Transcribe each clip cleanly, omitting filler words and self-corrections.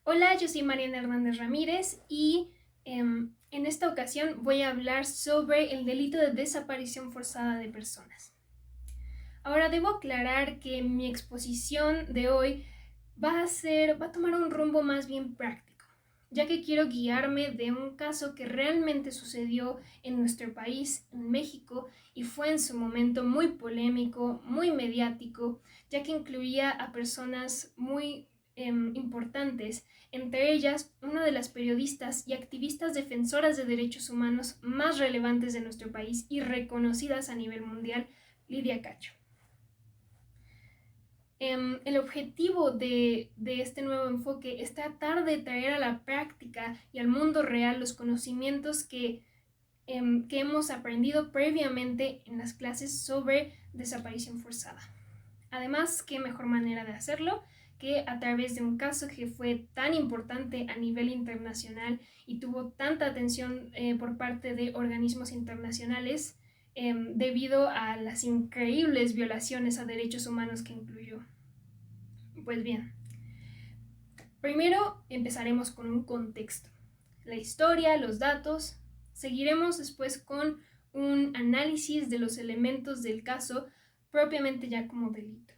Hola, yo soy Mariana Hernández Ramírez y en esta ocasión voy a hablar sobre el delito de desaparición forzada de personas. Ahora debo aclarar que mi exposición de hoy va a tomar un rumbo más bien práctico, ya que quiero guiarme de un caso que realmente sucedió en nuestro país, en México, y fue en su momento muy polémico, muy mediático, ya que incluía a personas muy importantes, entre ellas una de las periodistas y activistas defensoras de derechos humanos más relevantes de nuestro país y reconocidas a nivel mundial, Lidia Cacho. El objetivo de este nuevo enfoque es tratar de traer a la práctica y al mundo real los conocimientos que hemos aprendido previamente en las clases sobre desaparición forzada. Además, qué mejor manera de hacerlo que a través de un caso que fue tan importante a nivel internacional y tuvo tanta atención por parte de organismos internacionales debido a las increíbles violaciones a derechos humanos que incluyó. Pues bien, primero empezaremos con un contexto, la historia, los datos. Seguiremos después con un análisis de los elementos del caso propiamente ya como delito.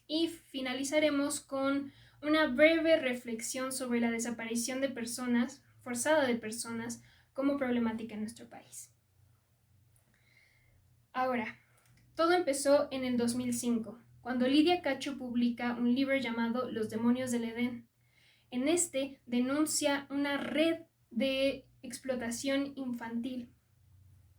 Y finalizaremos con una breve reflexión sobre la desaparición de personas, forzada de personas, como problemática en nuestro país. Ahora, todo empezó en el 2005, cuando Lidia Cacho publica un libro llamado Los demonios del Edén. En este denuncia una red de explotación infantil,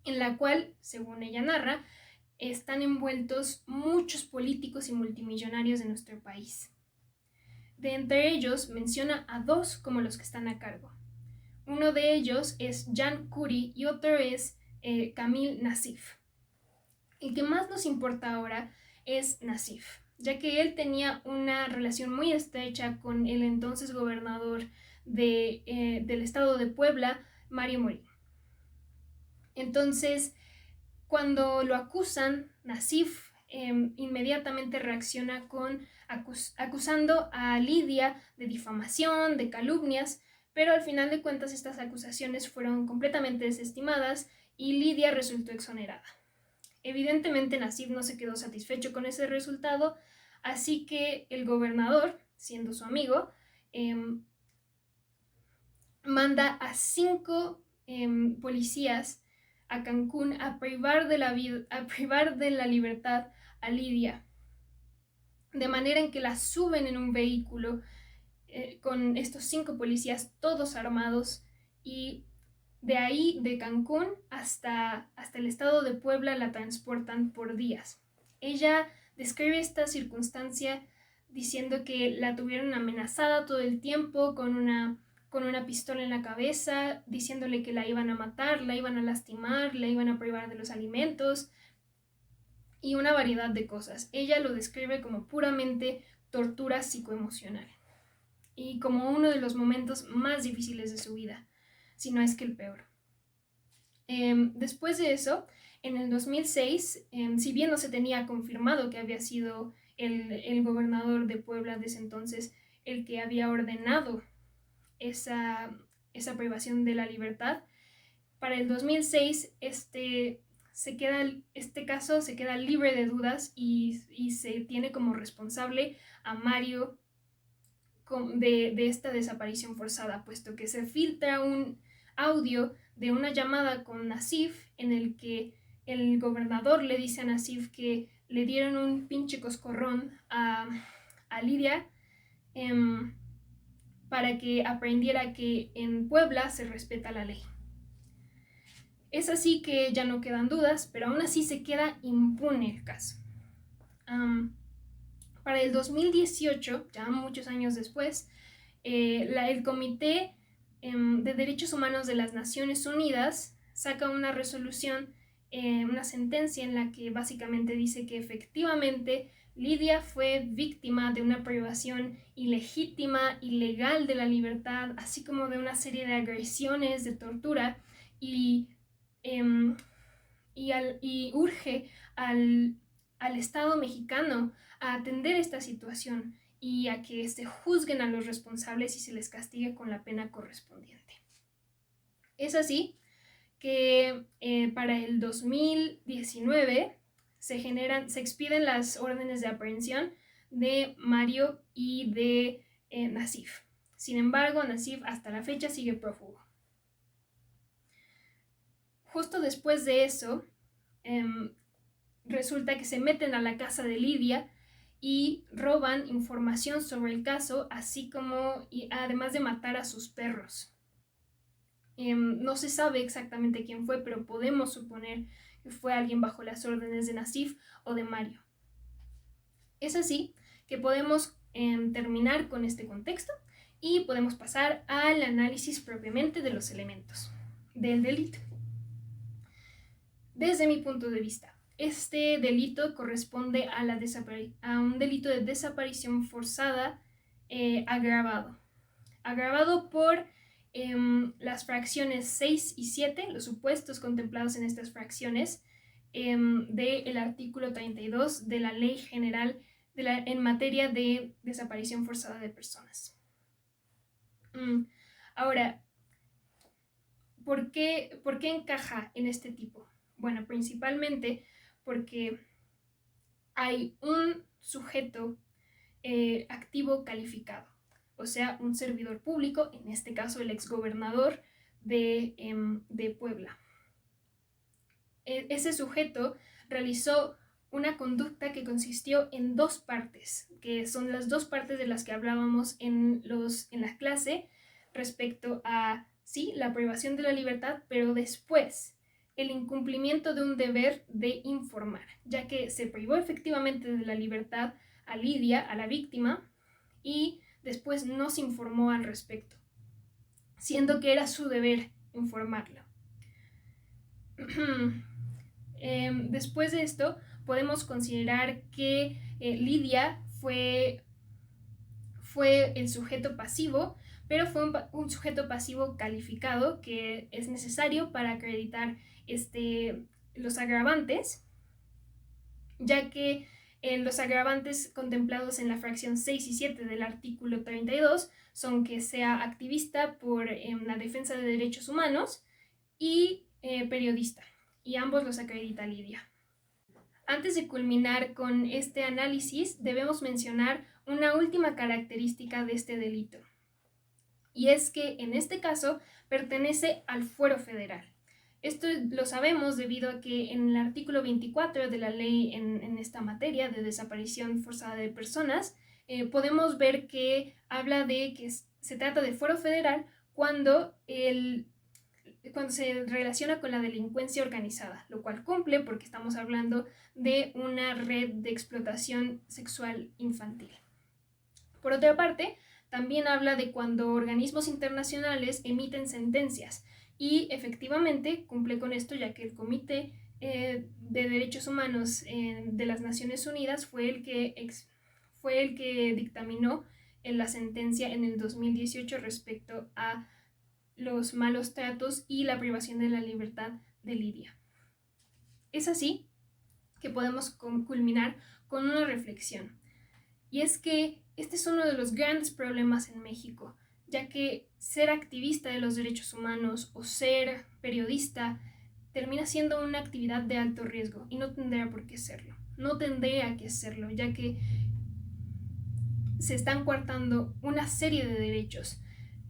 en la cual, según ella narra, están envueltos muchos políticos y multimillonarios de nuestro país. De entre ellos menciona a dos como los que están a cargo. Uno de ellos es Jan Kuri y otro es Kamil Nassif. El que más nos importa ahora es Nassif, ya que él tenía una relación muy estrecha con el entonces gobernador del estado de Puebla, Mario Morín. Entonces, cuando lo acusan, Nassif inmediatamente reacciona acusando a Lidia de difamación, de calumnias, pero al final de cuentas estas acusaciones fueron completamente desestimadas y Lidia resultó exonerada. Evidentemente Nassif no se quedó satisfecho con ese resultado, así que el gobernador, siendo su amigo, manda a 5 policías a Cancún a privar de la libertad a Lidia, de manera en que la suben en un vehículo con estos 5 policías todos armados y de ahí, de Cancún hasta el estado de Puebla, la transportan por días. Ella describe esta circunstancia diciendo que la tuvieron amenazada todo el tiempo con una pistola en la cabeza, diciéndole que la iban a matar, la iban a lastimar, la iban a privar de los alimentos y una variedad de cosas. Ella lo describe como puramente tortura psicoemocional y como uno de los momentos más difíciles de su vida, si no es que el peor. Después de eso, en el 2006, si bien no se tenía confirmado que había sido el gobernador de Puebla de ese entonces el que había ordenado esa, esa privación de la libertad, para el 2006 este caso se queda libre de dudas y se tiene como responsable a Mario de esta desaparición forzada, puesto que se filtra un audio de una llamada con Nassif en el que el gobernador le dice a Nassif que le dieron un pinche coscorrón a Lidia para que aprendiera que en Puebla se respeta la ley. Es así que ya no quedan dudas, pero aún así se queda impune el caso. Para el 2018, ya muchos años después, el Comité de Derechos Humanos de las Naciones Unidas saca una resolución, una sentencia en la que básicamente dice que efectivamente Lidia fue víctima de una privación ilegítima, ilegal de la libertad, así como de una serie de agresiones, de tortura, y, eh, y urge al Estado mexicano a atender esta situación y a que se juzguen a los responsables y se les castigue con la pena correspondiente. Es así que para el 2019 se expiden las órdenes de aprehensión de Mario y de Nassif. Sin embargo, Nassif hasta la fecha sigue prófugo. Justo después de eso, resulta que se meten a la casa de Lidia y roban información sobre el caso, así como, y además de matar a sus perros. No se sabe exactamente quién fue, pero podemos suponer que fue alguien bajo las órdenes de Nassif o de Mario. Es así que podemos terminar con este contexto y podemos pasar al análisis propiamente de los elementos del delito. Desde mi punto de vista, este delito corresponde a un delito de desaparición forzada agravado por las fracciones 6 y 7, los supuestos contemplados en estas fracciones del artículo 32 de la Ley General en materia de desaparición forzada de personas. Ahora, ¿por qué encaja en este tipo? Bueno, principalmente porque hay un sujeto activo calificado, o sea, un servidor público, en este caso el exgobernador de Puebla. Ese sujeto realizó una conducta que consistió en dos partes, que son las dos partes de las que hablábamos en la clase respecto a, sí, la privación de la libertad, pero después el incumplimiento de un deber de informar, ya que se privó efectivamente de la libertad a Lidia, a la víctima, y después no se informó al respecto, siendo que era su deber informarlo. Después de esto, podemos considerar que Lidia fue el sujeto pasivo, pero fue un sujeto pasivo calificado que es necesario para acreditar los agravantes, ya que los agravantes contemplados en la fracción 6 y 7 del artículo 32 son que sea activista por la defensa de derechos humanos y periodista, y ambos los acredita Lidia. Antes de culminar con este análisis, debemos mencionar una última característica de este delito, y es que en este caso pertenece al fuero federal. Esto lo sabemos debido a que en el artículo 24 de la ley en esta materia de desaparición forzada de personas, podemos ver que habla de que se trata de fuero federal cuando se relaciona con la delincuencia organizada, lo cual cumple porque estamos hablando de una red de explotación sexual infantil. Por otra parte, también habla de cuando organismos internacionales emiten sentencias, y efectivamente cumple con esto, ya que el Comité de Derechos Humanos de las Naciones Unidas fue el que dictaminó la sentencia en el 2018 respecto a los malos tratos y la privación de la libertad de Lidia. Es así que podemos culminar con una reflexión, y es que este es uno de los grandes problemas en México, ya que ser activista de los derechos humanos o ser periodista termina siendo una actividad de alto riesgo y no tendría por qué serlo. No tendría que serlo, ya que se están coartando una serie de derechos.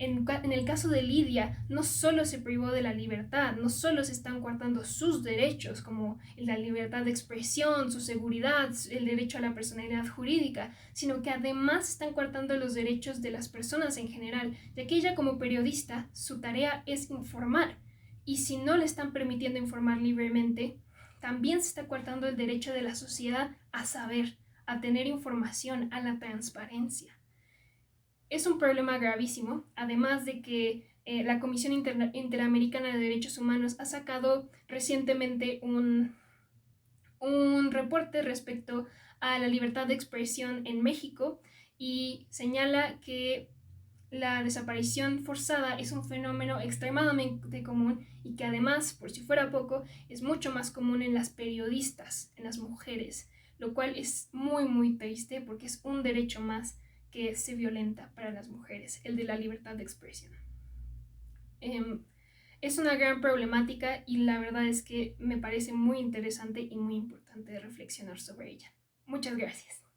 En el caso de Lidia, no solo se privó de la libertad, no solo se están coartando sus derechos, como la libertad de expresión, su seguridad, el derecho a la personalidad jurídica, sino que además están coartando los derechos de las personas en general, ya que ella como periodista, su tarea es informar, y si no le están permitiendo informar libremente, también se está coartando el derecho de la sociedad a saber, a tener información, a la transparencia. Es un problema gravísimo, además de que la Comisión Interamericana de Derechos Humanos ha sacado recientemente un reporte respecto a la libertad de expresión en México y señala que la desaparición forzada es un fenómeno extremadamente común y que además, por si fuera poco, es mucho más común en las periodistas, en las mujeres, lo cual es muy muy triste porque es un derecho más que se violenta para las mujeres, el de la libertad de expresión. Es una gran problemática y la verdad es que me parece muy interesante y muy importante reflexionar sobre ella. Muchas gracias.